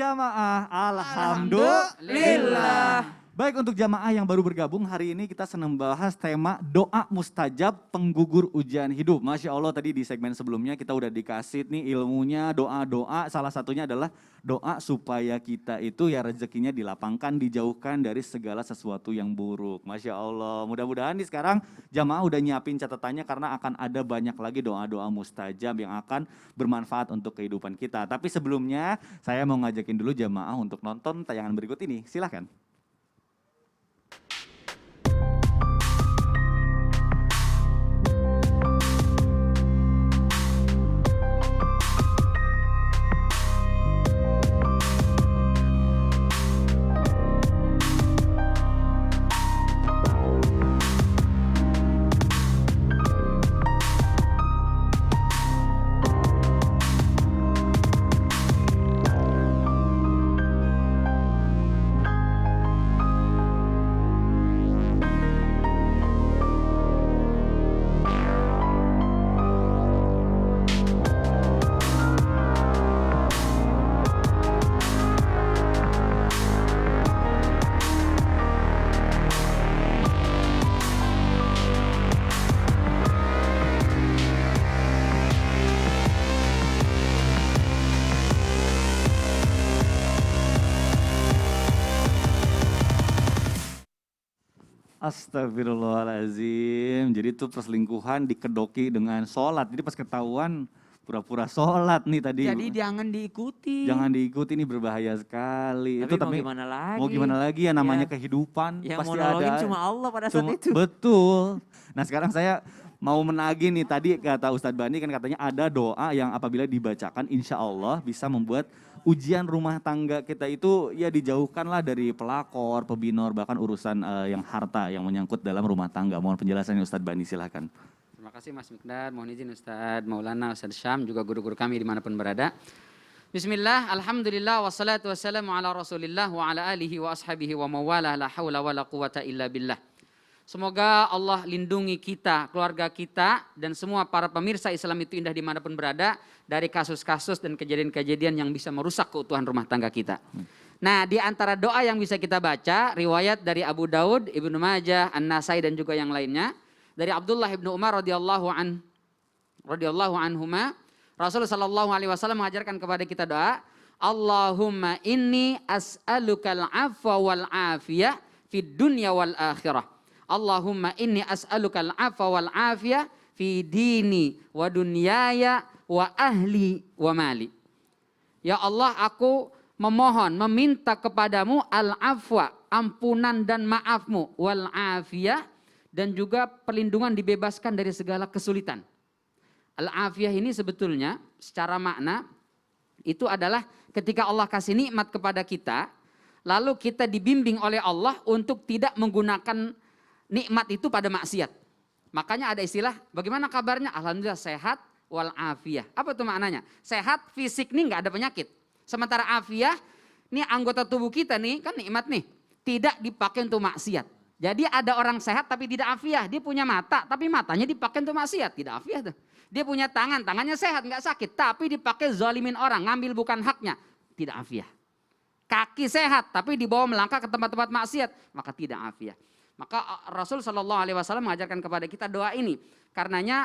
jamaah? Alhamdulillah. Baik, untuk jamaah yang baru bergabung, hari ini kita senang bahas tema doa mustajab penggugur ujian hidup. Masya Allah, tadi di segmen sebelumnya kita udah dikasih nih ilmunya, doa-doa. Salah satunya adalah doa supaya kita itu ya rezekinya dilapangkan, dijauhkan dari segala sesuatu yang buruk. Masya Allah, mudah-mudahan nih sekarang jamaah udah nyiapin catatannya karena akan ada banyak lagi doa-doa mustajab yang akan bermanfaat untuk kehidupan kita. Tapi sebelumnya saya mau ngajakin dulu jamaah untuk nonton tayangan berikut ini. Silahkan. Astagfirullahaladzim. Jadi itu perselingkuhan dikedoki dengan sholat. Jadi pas ketahuan pura-pura sholat nih tadi. Jadi jangan diikuti. Jangan diikuti, ini berbahaya sekali. Tapi mau gimana lagi? Mau gimana lagi ya, namanya kehidupan. Yang pasti mau nolongin ada. cuma Allah pada saat itu. Betul. Nah sekarang saya mau menagih nih, tadi kata Ustadz Bani kan katanya ada doa yang apabila dibacakan insya Allah bisa membuat ujian rumah tangga kita itu ya dijauhkanlah dari pelakor, pebinor, bahkan urusan yang harta yang menyangkut dalam rumah tangga. Mohon penjelasannya Ustadz Bani, silahkan. Terima kasih Mas Mikdad, mohon izin Ustadz Maulana, Ustadz Syam, juga guru-guru kami dimanapun berada. Bismillah, alhamdulillah, wassalatu wassalamu ala rasulillah wa ala alihi wa ashabihi wa mawalah, la hawla wa la quwata illa billah. Semoga Allah lindungi kita, keluarga kita, dan semua para pemirsa Islam itu indah dimanapun berada dari kasus-kasus dan kejadian-kejadian yang bisa merusak keutuhan rumah tangga kita. Nah, di antara doa yang bisa kita baca, riwayat dari Abu Daud, Ibnu Majah, An-Nasai dan juga yang lainnya, dari Abdullah ibnu Umar radhiyallahu anhuma, Rasulullah sallallahu alaihi wasallam mengajarkan kepada kita doa, Allahumma inni as'alukal afwa wal afiyah fid dunya wal akhirah. Allahumma inni as'alukal afwa wal afiyah fi dini wa dunyaya wa ahli wa mali. Ya Allah, aku memohon, meminta kepadamu al-afwa, ampunan dan maafmu, wal afiyah, dan juga perlindungan dibebaskan dari segala kesulitan. Al-afiyah ini sebetulnya secara makna itu adalah ketika Allah kasih nikmat kepada kita, lalu kita dibimbing oleh Allah untuk tidak menggunakan nikmat itu pada maksiat. Makanya ada istilah, bagaimana kabarnya? Alhamdulillah sehat wal afiyah. Apa itu maknanya? Sehat fisik nih nggak ada penyakit. Sementara afiyah, nih anggota tubuh kita nih kan nikmat nih, tidak dipakai untuk maksiat. Jadi ada orang sehat tapi tidak afiyah. Dia punya mata tapi matanya dipakai untuk maksiat, tidak afiyah tuh. Dia punya tangan, tangannya sehat nggak sakit, tapi dipakai zalimin orang, ngambil bukan haknya, tidak afiyah. Kaki sehat tapi dibawa melangkah ke tempat-tempat maksiat, maka tidak afiyah. Maka Rasul Shallallahu Alaihi Wasallam mengajarkan kepada kita doa ini. Karenanya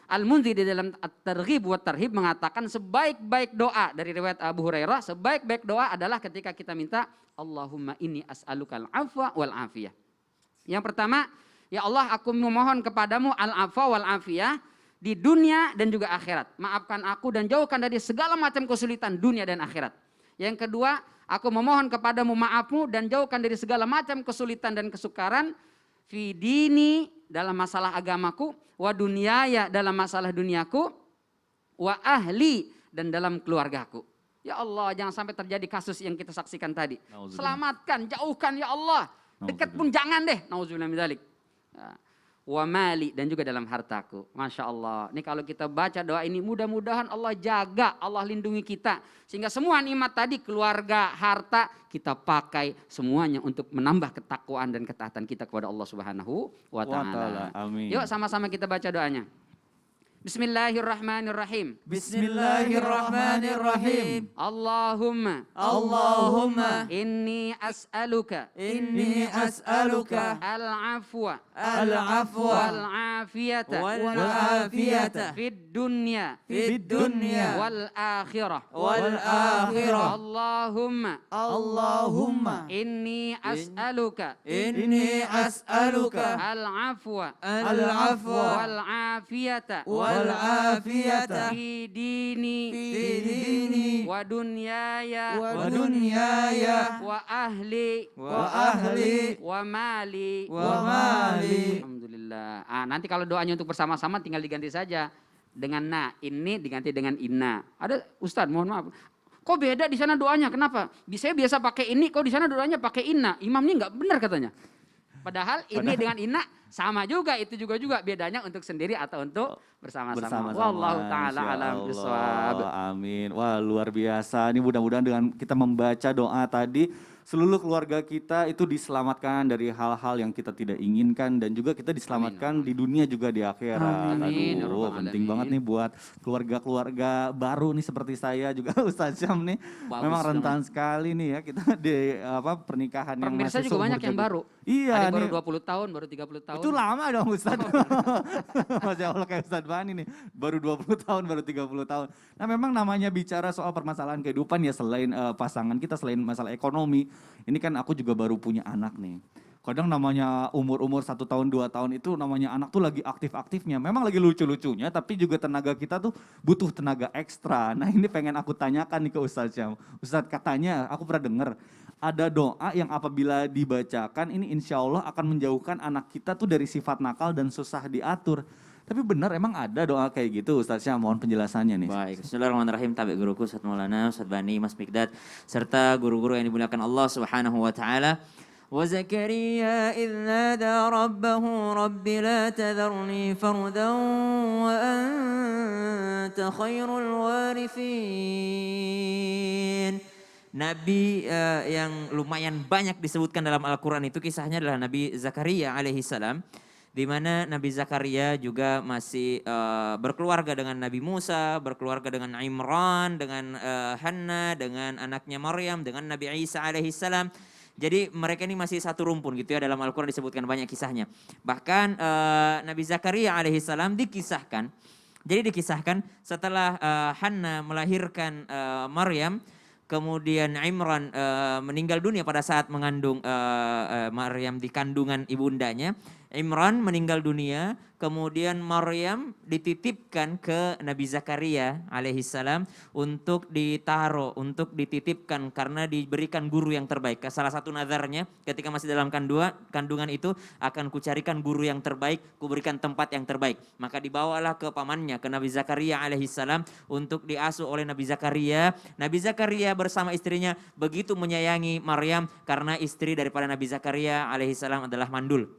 Al-Munzir di dalam At-Targhib wa Tarhib mengatakan sebaik-baik doa dari riwayat Abu Hurairah, sebaik-baik doa adalah ketika kita minta Allahumma inni as'alukal afwa wal afiyah. Yang pertama, ya Allah aku memohon kepadamu al-afwa wal afiyah di dunia dan juga akhirat. Maafkan aku dan jauhkan dari segala macam kesulitan dunia dan akhirat. Yang kedua, aku memohon kepadamu maafmu dan jauhkan dari segala macam kesulitan dan kesukaran fi dini dalam masalah agamaku, wa dunyaya dalam masalah duniaku, wa ahli dan dalam keluargaku. Ya Allah, jangan sampai terjadi kasus yang kita saksikan tadi. Selamatkan, jauhkan ya Allah. Dekat pun jangan deh. Nauzubillah min dzalik. Wa mali dan juga dalam hartaku. Masya Allah. Ini kalau kita baca doa ini mudah-mudahan Allah jaga, Allah lindungi kita. Sehingga semua nikmat tadi, keluarga, harta, kita pakai semuanya untuk menambah ketakwaan dan ketaatan kita kepada Allah Subhanahu wa ta'ala. Amin. Yuk sama-sama kita baca doanya. Bismillahirrahmanirrahim. Bismillahirrahmanirrahim. Allahumma inni as'aluka al-afwa wal afiyata fid dunya wal akhirah. Allahumma inni as'aluka al-afwa wal afiyata fi dini wa dunyaya wa ahli wa mali. Alhamdulillah. Nanti kalau doanya untuk bersama-sama tinggal diganti saja dengan ini diganti dengan inna. Ada Ustadz, mohon maaf. Kok beda di sana doanya? Kenapa? Saya biasa pakai ini, kok di sana doanya pakai inna. Imamnya nggak benar katanya. Padahal ini dengan inna sama juga, itu juga bedanya untuk sendiri atau untuk bersama-sama. Wallahu taala alam bisawab. Amin. Wah, luar biasa. Ini mudah-mudahan dengan kita membaca doa tadi seluruh keluarga kita itu diselamatkan dari hal-hal yang kita tidak inginkan dan juga kita diselamatkan di dunia juga di akhirat. Amin. Aduh, penting banget nih buat keluarga-keluarga baru nih seperti saya juga Ustaz Syam nih. Bagus memang dong. rentan sekali nih ya kita di pernikahan yang Pemirsa masih juga banyak yang baru. Iya Ada yang nih. baru 20 tahun, baru 30 tahun. Itu lama dong Ustaz. Masya Allah kayak Ustaz Bani nih. Baru 20 tahun, baru 30 tahun. Nah memang namanya bicara soal permasalahan kehidupan ya selain pasangan kita, selain masalah ekonomi. Ini kan aku juga baru punya anak nih. Kadang namanya umur-umur 1 tahun, 2 tahun itu namanya anak tuh lagi aktif-aktifnya. Memang lagi lucu-lucunya tapi juga tenaga kita tuh butuh tenaga ekstra. Nah ini pengen aku tanyakan nih ke Ustaz Syam. Ustaz katanya aku pernah dengar ada doa yang apabila dibacakan ini insya Allah akan menjauhkan anak kita tuh dari sifat nakal dan susah diatur. Tapi benar emang ada doa kayak gitu Ustaz Syam, mohon penjelasannya nih. Baik, bismillahirrahmanirrahim. Tabik guruku Ustaz Maulana, Ustaz Bani, Mas Mikdad, serta guru-guru yang dimuliakan Allah Subhanahu wa taala. Wa Zakaria idh nada rabbahu rabbi la tadharni fardan wa anta khairul warithin. Nabi yang lumayan banyak disebutkan dalam Al-Quran itu kisahnya adalah Nabi Zakaria alaihi salam. Di mana Nabi Zakaria juga masih berkeluarga dengan Nabi Musa, berkeluarga dengan Imran, dengan Hanna, dengan anaknya Maryam, dengan Nabi Isa alaihi salam. Jadi mereka ini masih satu rumpun gitu ya, dalam Al-Quran disebutkan banyak kisahnya. Bahkan Nabi Zakaria alaihi salam dikisahkan, jadi dikisahkan setelah Hanna melahirkan Maryam, kemudian Imran meninggal dunia pada saat mengandung Maryam di kandungan ibundanya. Imran meninggal dunia, kemudian Maryam dititipkan ke Nabi Zakaria alaihissalam untuk ditaruh, untuk dititipkan karena diberikan guru yang terbaik. Salah satu nazarnya ketika masih dalam kandungan itu akan kucarikan guru yang terbaik, kuberikan tempat yang terbaik. Maka dibawalah ke pamannya, ke Nabi Zakaria alaihissalam untuk diasuh oleh Nabi Zakaria. Nabi Zakaria bersama istrinya begitu menyayangi Maryam karena istri daripada Nabi Zakaria alaihissalam adalah mandul,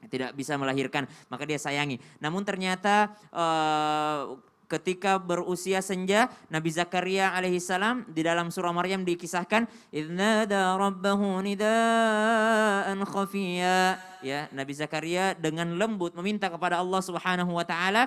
tidak bisa melahirkan, maka dia sayangi. Namun ternyata ketika berusia senja, Nabi Zakaria alaihissalam di dalam surah Maryam dikisahkan idznada rabbahu nidaan khafiyya, ya, Nabi Zakaria dengan lembut meminta kepada Allah Subhanahu wa taala,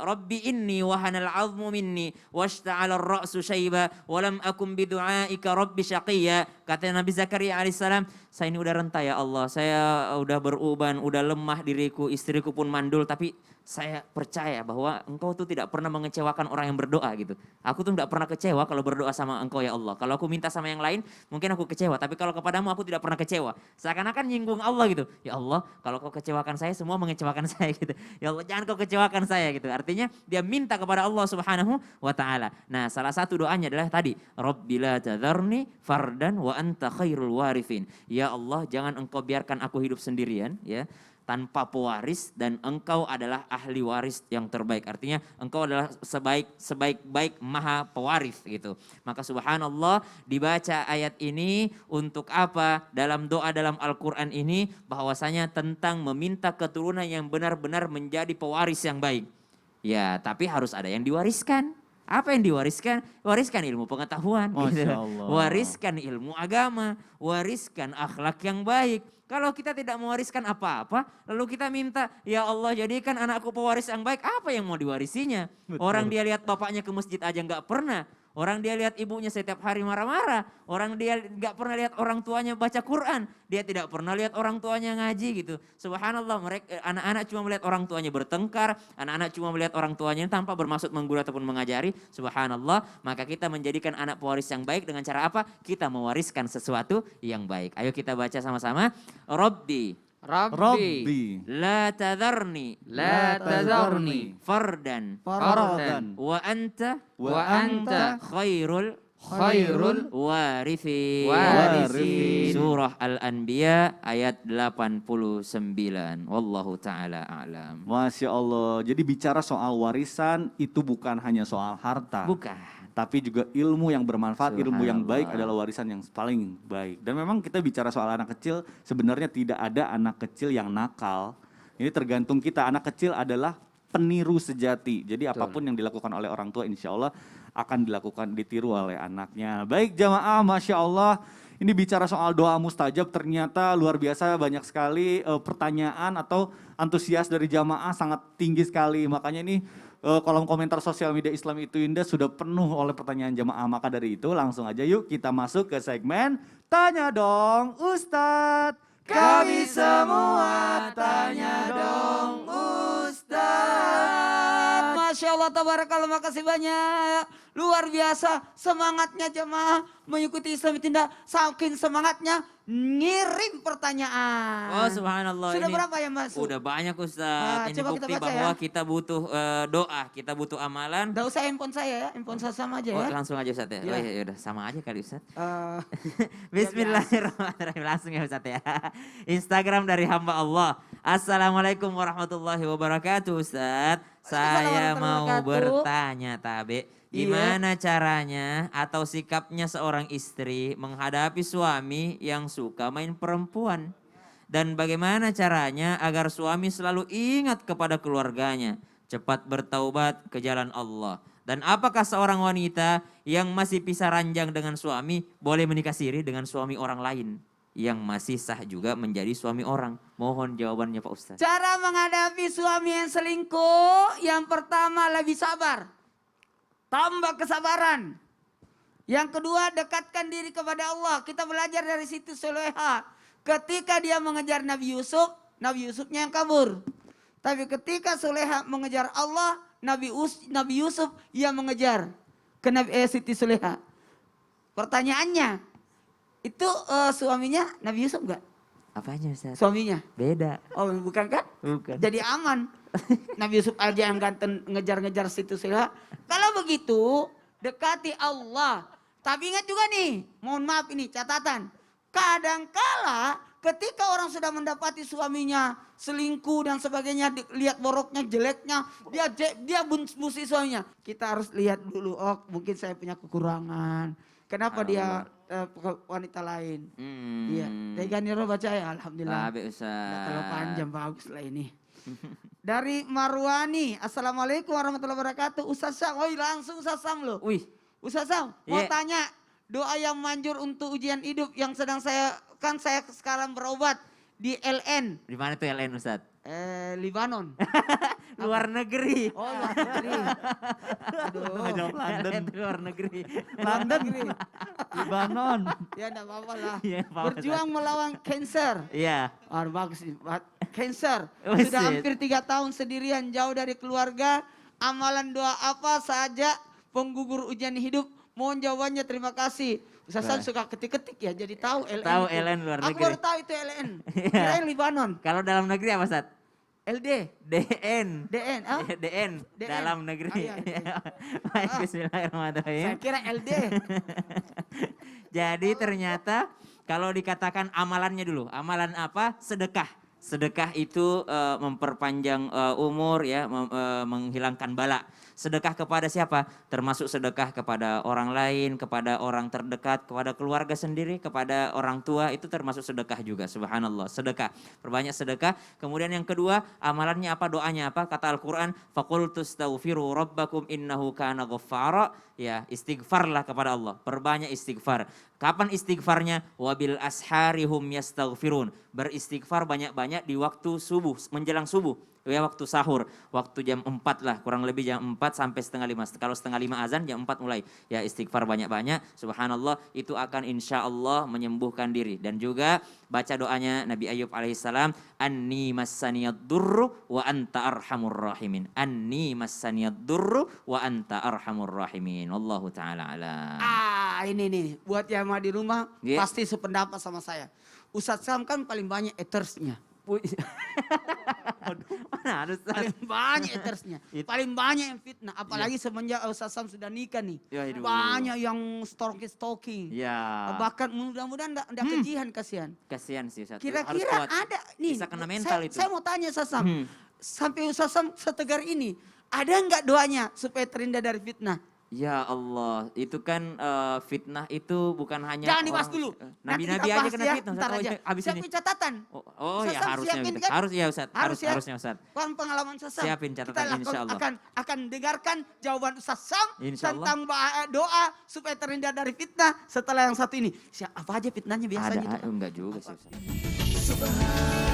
Rabbi inni wahanal azmu minni washta'ala ar-ra'su syaiba wa lam akum bidu'aika rabbi syaqiyya. Kata Nabi Zakaria alaihissalam, saya ini udah renta ya Allah, saya udah beruban, udah lemah diriku, istriku pun mandul, tapi saya percaya bahwa engkau tuh tidak pernah mengecewakan orang yang berdoa gitu. Aku tuh tidak pernah kecewa kalau berdoa sama engkau ya Allah. Kalau aku minta sama yang lain mungkin aku kecewa, tapi kalau kepadamu aku tidak pernah kecewa. Seakan-akan nyinggung Allah gitu. Ya Allah, kalau kau kecewakan saya semua mengecewakan saya gitu. Ya Allah, jangan kau kecewakan saya gitu. Artinya dia minta kepada Allah Subhanahu wa taala. Nah, salah satu doanya adalah tadi, Rabbi la tadharni fardan wa anta khairul warithin. Ya Allah, jangan engkau biarkan aku hidup sendirian ya, tanpa pewaris, dan engkau adalah ahli waris yang terbaik. Artinya engkau adalah sebaik-baik maha pewaris gitu. Maka subhanallah dibaca ayat ini untuk apa? Dalam doa dalam Al-Quran ini bahwasanya tentang meminta keturunan yang benar-benar menjadi pewaris yang baik. Ya, tapi harus ada yang diwariskan. Apa yang diwariskan? Wariskan ilmu pengetahuan. Gitu. Masya Allah. Wariskan ilmu agama. Wariskan akhlak yang baik. Kalau kita tidak mewariskan apa-apa, lalu kita minta, ya Allah jadikan anakku pewaris yang baik, apa yang mau diwarisinya? Betul. Orang dia lihat bapaknya ke masjid aja nggak pernah. Orang dia lihat ibunya setiap hari marah-marah. Orang dia nggak pernah lihat orang tuanya baca Quran. Dia tidak pernah lihat orang tuanya ngaji gitu. Subhanallah, mereka anak-anak cuma melihat orang tuanya bertengkar. Anak-anak cuma melihat orang tuanya tanpa bermaksud menggurui ataupun mengajari. Subhanallah, maka kita menjadikan anak pewaris yang baik dengan cara apa? Kita mewariskan sesuatu yang baik. Ayo kita baca sama-sama. Rabbi Rabbi la tadharni La tadharni fardan fardan wa anta wa anta khairul khairul warithin. warithin. Surah Al-Anbiya ayat 89. Wallahu ta'ala a'lam. Masya Allah. Jadi bicara soal warisan itu bukan hanya soal harta. Bukan. Tapi juga ilmu yang bermanfaat, ilmu yang baik Subhanallah. adalah warisan yang paling baik. Dan memang kita bicara soal anak kecil, sebenarnya tidak ada anak kecil yang nakal. Ini tergantung kita, anak kecil adalah peniru sejati. Jadi apapun yang dilakukan oleh orang tua insya Allah akan dilakukan, ditiru oleh anaknya. Baik jamaah, Masya Allah. Ini bicara soal doa mustajab, ternyata luar biasa, banyak sekali pertanyaan atau antusias dari jamaah sangat tinggi sekali. Makanya ini kolom komentar sosial media Islam Itu Indah sudah penuh oleh pertanyaan jamaah. Maka dari itu langsung aja yuk kita masuk ke segmen Tanya Dong Ustadz. Kami semua tanya dong Ustadz. Masya Allah, tabarakallah, makasih banyak. Luar biasa semangatnya jemaah mengikuti Islam Itu Indah. Saking semangatnya ngirim pertanyaan. Oh subhanallah. Sudah ini berapa ya Mas? Udah banyak Ustaz. Ini coba kita bukti baca bahwa ya. kita butuh doa, kita butuh amalan. Nggak usah handphone saya ya, handphone saya sama aja Oh, ya. langsung aja Ustaz ya. Ya. Oh ya udah sama aja kali Ustaz. Eh, Bismillahirrahmanirrahim. Langsung ya Ustaz ya. Instagram dari hamba Allah. Assalamualaikum warahmatullahi wabarakatuh Ustaz. Saya mau warahmatullahi wabarakatuh. bertanya Tabe. Gimana caranya atau sikapnya seorang istri menghadapi suami yang suka main perempuan? Dan bagaimana caranya agar suami selalu ingat kepada keluarganya, cepat bertaubat ke jalan Allah? Dan apakah seorang wanita yang masih pisah ranjang dengan suami boleh menikah siri dengan suami orang lain yang masih sah juga menjadi suami orang? Mohon jawabannya Pak Ustaz. cara menghadapi suami yang selingkuh, yang pertama lebih sabar. Tambah kesabaran. Yang kedua, dekatkan diri kepada Allah. Kita belajar dari situ Suleha. Ketika dia mengejar Nabi Yusufnya yang kabur. Tapi ketika Suleha mengejar Allah, Nabi Yusuf yang mengejar ke Siti Suleha. Pertanyaannya, itu suaminya Nabi Yusuf enggak? Apanya Ustaz? Suaminya? Beda. Oh bukan kan? Bukan. Jadi aman. Nabi Yusuf aja yang ganteng ngejar-ngejar situ Suleha. Kalau begitu dekati Allah. Tapi ingat juga nih, mohon maaf ini catatan. Kadangkala ketika orang sudah mendapati suaminya selingkuh dan sebagainya, lihat boroknya, jeleknya, dia bunsi suaminya. Kita harus lihat dulu, oh mungkin saya punya kekurangan. Kenapa dia wanita lain? Iya, Deganiro baca ya, alhamdulillah. Baik Ustaz. Nggak terlalu panjang, bagus lah ini. Dari Marwani, Assalamualaikum warahmatullahi wabarakatuh. Ustaz Sam, oh langsung Ustaz Sam loh. Wih, Ustaz Sam, mau Iya. tanya doa yang manjur untuk ujian hidup yang sedang saya sekarang berobat di LN, di mana tuh LN Ustaz? Libanon. Luar negeri. Oh luar negeri. Aduh. Jawab London. LN tuh luar negeri. London, Libanon. Ya enggak apa-apa lah. Iya, apa-apa, Berjuang melawan cancer. Iya. Oh, bagus nih. Cancer. Buset. Sudah hampir 3 tahun sendirian jauh dari keluarga. Amalan doa apa saja penggugur ujian hidup? Mohon jawabannya, terima kasih. Ustaz Sam suka ketik-ketik ya, jadi tahu LN. Tahu itu. LN luar Aku negeri. baru tahu itu LN. Iya. Kirain Libanon. Kalau dalam negeri apa Ustaz? LD. DN. DN. Ah? DN. DN. Dalam negeri. Oh, iya, Baik, Ah. bismillahirrahmanirrahim. Saya kira LD. Jadi ternyata kalau dikatakan amalannya dulu, amalan apa? Sedekah. Sedekah itu memperpanjang umur ya, menghilangkan bala. Sedekah kepada siapa? Termasuk sedekah kepada orang lain, kepada orang terdekat, kepada keluarga sendiri, kepada orang tua, itu termasuk sedekah juga. Subhanallah, sedekah. Perbanyak sedekah. Kemudian yang kedua, amalannya apa? Doanya apa? Kata Al-Quran, فَقُلْ تُسْتَغْفِرُوا رَبَّكُمْ إِنَّهُ كَانَ غَفَّارًا. Ya, istighfarlah kepada Allah. Perbanyak istighfar. Kapan istighfarnya? Wabil asharihum yastaghfirun. Beristighfar banyak-banyak di waktu subuh, menjelang subuh. Ya waktu sahur, waktu jam 4 lah, kurang lebih jam 4 sampai setengah 5. Kalau setengah 5 azan, jam 4 mulai. Ya istighfar banyak-banyak, subhanallah, itu akan insya Allah menyembuhkan diri. Dan juga baca doanya Nabi Ayub alaihissalam, Anni massaniyad durru wa anta arhamur rahimin. Anni massaniyad durru wa anta arhamur rahimin. Wallahu ta'ala alam. Ini nih, buat yang mau di rumah Yeah. pasti sependapat sama saya. Ustadz Sam kan paling banyak etersnya. Mana harus Paling banyak etersnya. Paling banyak yang fitnah. Apalagi semenjak Ustadz Sam sudah nikah nih. Ya, aduh. Banyak yang stalking. Ya, Bahkan mudah-mudahan enggak kejihan kasihan. kasihan sih Ustaz. Harus Kira-kira kuat. ada nih. Bisa kena mental itu. Saya mau tanya Ustadz Sam. Sampai Ustadz Sam setegar ini. Ada enggak doanya supaya terhindar dari fitnah? Ya Allah, itu kan fitnah itu bukan hanya Jangan dibahas orang- dulu. Nabi-nabi aja kena fitnah. Ntar Ustaz. aja. Habis ini. Siapin catatan. Oh Ustaz ya Sam harusnya siapin gitu. kan? Harus ya Ustaz. Harus ya? Harusnya Ustaz. Kan pengalaman Ustaz Sam. Siapin catatan, Kita insya Allah. akan dengarkan jawaban Ustaz Sam Insya Allah. tentang doa supaya terhindar dari fitnah setelah yang satu ini. Apa aja fitnahnya biasanya Ada, itu? enggak juga sih Ustaz. Subhan